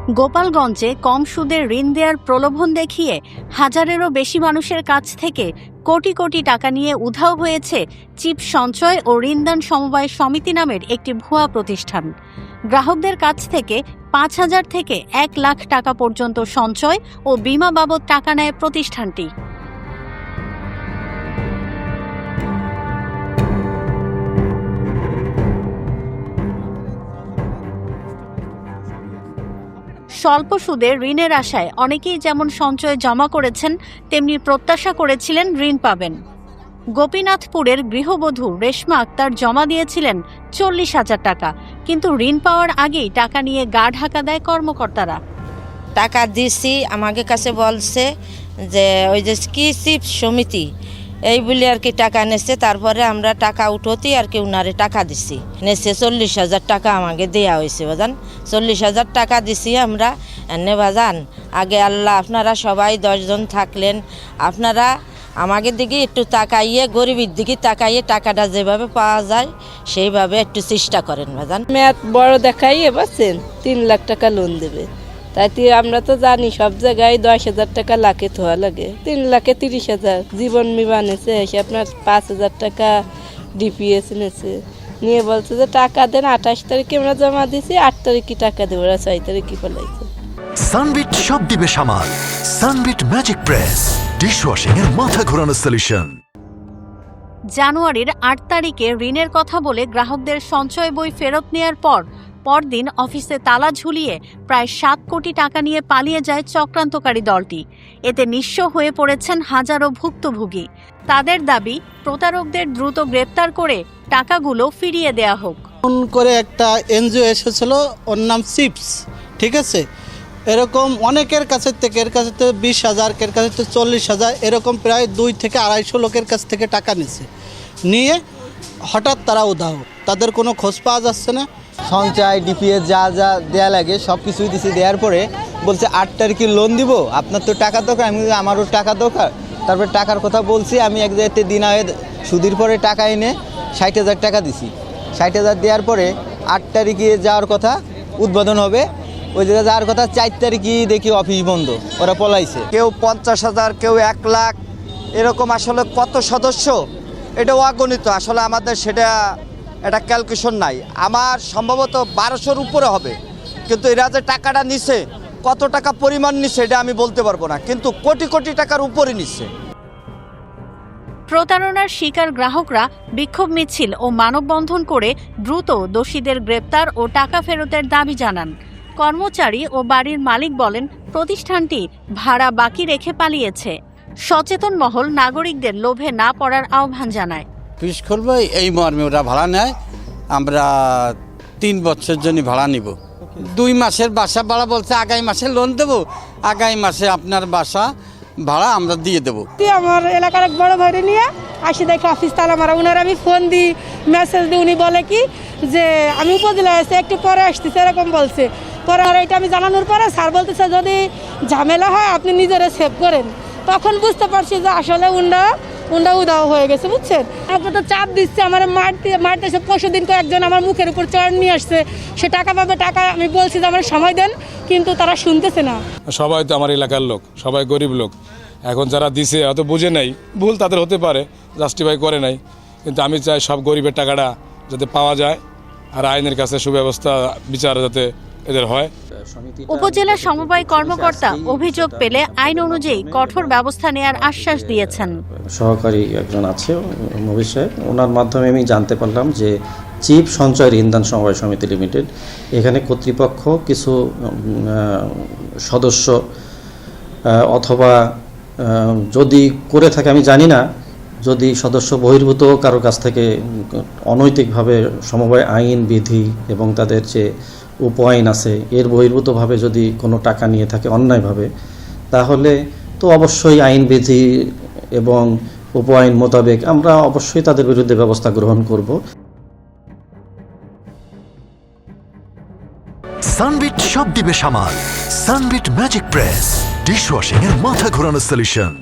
গোপালগঞ্জে কম সুদে ঋণ দেওয়ার প্রলোভন দেখিয়ে হাজারেরও বেশি মানুষের কাছ থেকে কোটি কোটি টাকা নিয়ে উধাও হয়েছে চিপ সঞ্চয় ও ঋণদান সমবায় সমিতি নামের একটি ভুয়া প্রতিষ্ঠান। গ্রাহকদের কাছ থেকে ৫,০০০ থেকে ১ লাখ টাকা পর্যন্ত সঞ্চয় ও বিমা বাবদ টাকা নেয় প্রতিষ্ঠানটি। স্বল্প সুদে ঋণের আশায় অনেকেই যেমন সঞ্চয় জমা করেছেন, তেমনি প্রত্যাশা করেছিলেন ঋণ পাবেন। গোপীনাথপুরের গৃহবধূ রেশমা আক্তার জমা দিয়েছিলেন ৪০,০০০ টাকা, কিন্তু ঋণ পাওয়ার আগেই টাকা নিয়ে গা ঢাকা দেয় কর্মকর্তারা। টাকা দিছি, আমাকে কাছে বলছে যে ওই যে কি চিপস সমিতি এই বলে আর কি টাকা নেছে। তারপরে আমরা টাকা উঠোতে আর কি উনারে টাকা দিছি, নেছে ৪০,০০০ টাকা আমাকে দেওয়া হয়েছে বাজান। ৪০,০০০ টাকা দিছি আমরা এনে বাজান। আগে আল্লাহ আপনারা সবাই ১০ জন থাকলেন, আপনারা আমাকে দিকে একটু তাকাইয়ে গরিবের দিকে তাকাইয়ে টাকাটা যেভাবে পাওয়া যায় সেইভাবে একটু চেষ্টা করেন বাজান। মেয়াদ বড় দেখাইয়ে পাচ্ছেন ৩ লাখ টাকা লোন দেবে, তাই আমরা তো জানি সব জায়গায় ১০,০০০ টাকা লাখে থোয়া লাগে, ৩ লাখে ৩০,০০০ জীবন বিমা নেছে, এসে আপনার ৫,০০০ টাকা ডিপিএস নেছে, নিয়ে বলছে যে টাকা দেন। ২৮ তারিখে আমরা জমা দিয়েছি, ৮ তারিখে টাকা দেবো, ওরা ৬ তারিখে ফেলাইছে। সানবিট সব দিবে সামাল। সানবিট ম্যাজিক প্রেস ডিশওয়াশিং এর মাথা ঘোরানো সলিউশন। জানুয়ারির ৮ তারিখে ঋণের কথা বলে গ্রাহকদের সঞ্চয় বই ফেরত নেওয়ার পরদিন অফিসে তালা ঝুলিয়ে প্রায় ৭ কোটি টাকা নিয়ে পালিয়ে যায় চক্রান্তকারী দলটি। এতে নিঃস্ব হয়ে পড়েছেন হাজারো ভুক্তভোগী। তাদের দাবি, প্রতারকদের দ্রুত গ্রেপ্তার করে টাকাগুলো ফিরিয়ে দেয়া হোক। ফোন করে একটা এনজিও এসেছিল, ওর নাম চিপস, ঠিক আছে। এরকম অনেকের কাছে থেকে, এর কাছে তো ২০,০০০, এর কাছে তো ৪০,০০০, এরকম প্রায় ২ থেকে ২৫০ লোকের কাছ থেকে টাকা নিছে। নিয়ে হঠাৎ তারা উধাও, তাদের কোনো খোঁজ পাওয়া যাচ্ছে না। সঞ্চয় ডিপিএস যা যা দেয়া লাগে সব কিছুই দিছি। দেওয়ার পরে বলছে ৮ তারিখে লোন দিব, আপনার তো টাকা দরকার। আমি আমারও টাকা দরকার। তারপরে টাকার কথা বলছি, আমি এক জায়গাতে দিন সুদির পরে টাকা এনে ৬০,০০০ টাকা দিছি। ৬০,০০০ দেওয়ার পরে ৮ তারিখে যাওয়ার কথা, উদ্বোধন হবে, ওই জায়গায় যাওয়ার কথা ৪ তারিখে দেখি অফিস বন্ধ, ওরা পলাইছে। কেউ ৫০,০০০, কেউ ১ লাখ, এরকম আসলে কত সদস্য এটা অগণিত। আসলে আমাদের সেটা একটা ক্যালকুলেশন নাই। আমার সম্ভবত ১২০০-র উপরে হবে, কিন্তু এরা যে টাকাটা নিছে, কত টাকা পরিমাণ নিছে এটা আমি বলতে পারবো না, কিন্তু কোটি কোটি টাকার উপরে নিচ্ছে। প্রতারণার শিকার গ্রাহকরা বিক্ষোভ মিছিল ও মানববন্ধন করে দ্রুত দোষীদের গ্রেপ্তার ও টাকা ফেরতের দাবি জানান। কর্মচারী ও বাড়ির মালিক বলেন, প্রতিষ্ঠানটি ভাড়া বাকি রেখে পালিয়েছে। সচেতন মহল নাগরিকদের লোভে না পড়ার আহ্বান জানায়। অফিস খুলবো এই মর্মে ওরা ভাড়া নেয়, আমরা ৩ বছরের জন্য ভাড়া নিব। ২ মাসের বাসা ভাড়া বলছে, আগামী মাসে লোন দেবো, আগামী মাসে আপনার বাসা ভাড়া আমরা দিয়ে দেবো। আমার এলাকার এক বড় ভাইরে নিয়ে আসি, দেখি অফিস তালা মারা। উনার আমি ফোন দিই, মেসেজ দিই, উনি বলে কি যে আমি উপজেলায় আছি, একটু পরে আসতেছে, এরকম বলছে। পরে আর এটা আমি জানানোর পরে স্যার বলতেছে যদি ঝামেলা হয় আপনি নিজেরা সেভ করেন। তখন বুঝতে পারছি যে আসলে উন্ডা উদাও হয়ে গেছে, বুঝছেন। আমাকে তো চাপ দিচ্ছে, আমার মারতেছে। পরশুদিন তো একজন আমার মুখের উপর চড় নিয়ে আসছে, সে টাকা পাবে, টাকা আমি বলছি যে আমার সময় দেন, কিন্তু তারা শুনতেছে না। সবাই তো আমার এলাকার লোক, সবাই গরিব লোক। এখন যারা দিছে হয়তো বুঝে নাই, ভুল তাদের হতে পারে, জাস্টিফাই করে নাই, কিন্তু আমি চাই সব গরিবের টাকাটা যাতে পাওয়া যায়, আর আইনের কাছে সুব্যবস্থা বিচার যাতে এদের হয়। উপজেলা সমবায় কর্মকর্তা অভিযোগ পেলে আইন অনুযায়ী কঠোর ব্যবস্থা নেওয়ার আশ্বাস দিয়েছেন। সহকারী একজন আছে মবির সাহেব, ওনার মাধ্যমে আমি জানতে পারলাম যে চিপ সঞ্চয় ঋণদান সমবায় সমিতি লিমিটেড, এখানে কর্তৃপক্ষ কিছু সদস্য অথবা যদি করে থাকে আমি জানি না, যদি সদস্য বহির্ভূত কারো কাছ থেকে অনৈতিকভাবে সমবায় আইন বিধি এবং তাদের যে উপ আইন আছে এর বহির্ভূতভাবে যদি কোনো টাকা নিয়ে থাকে অন্যায়ভাবে, তাহলে তো অবশ্যই আইন বিধি এবং উপ আইন মোতাবেক আমরা অবশ্যই তাদের বিরুদ্ধে ব্যবস্থা গ্রহণ করব। সানবিট সব দিবে সামাল। সানবিট ম্যাজিক প্রেস ডিশওয়াশিং এর মাথা ঘোরানো সলিউশন।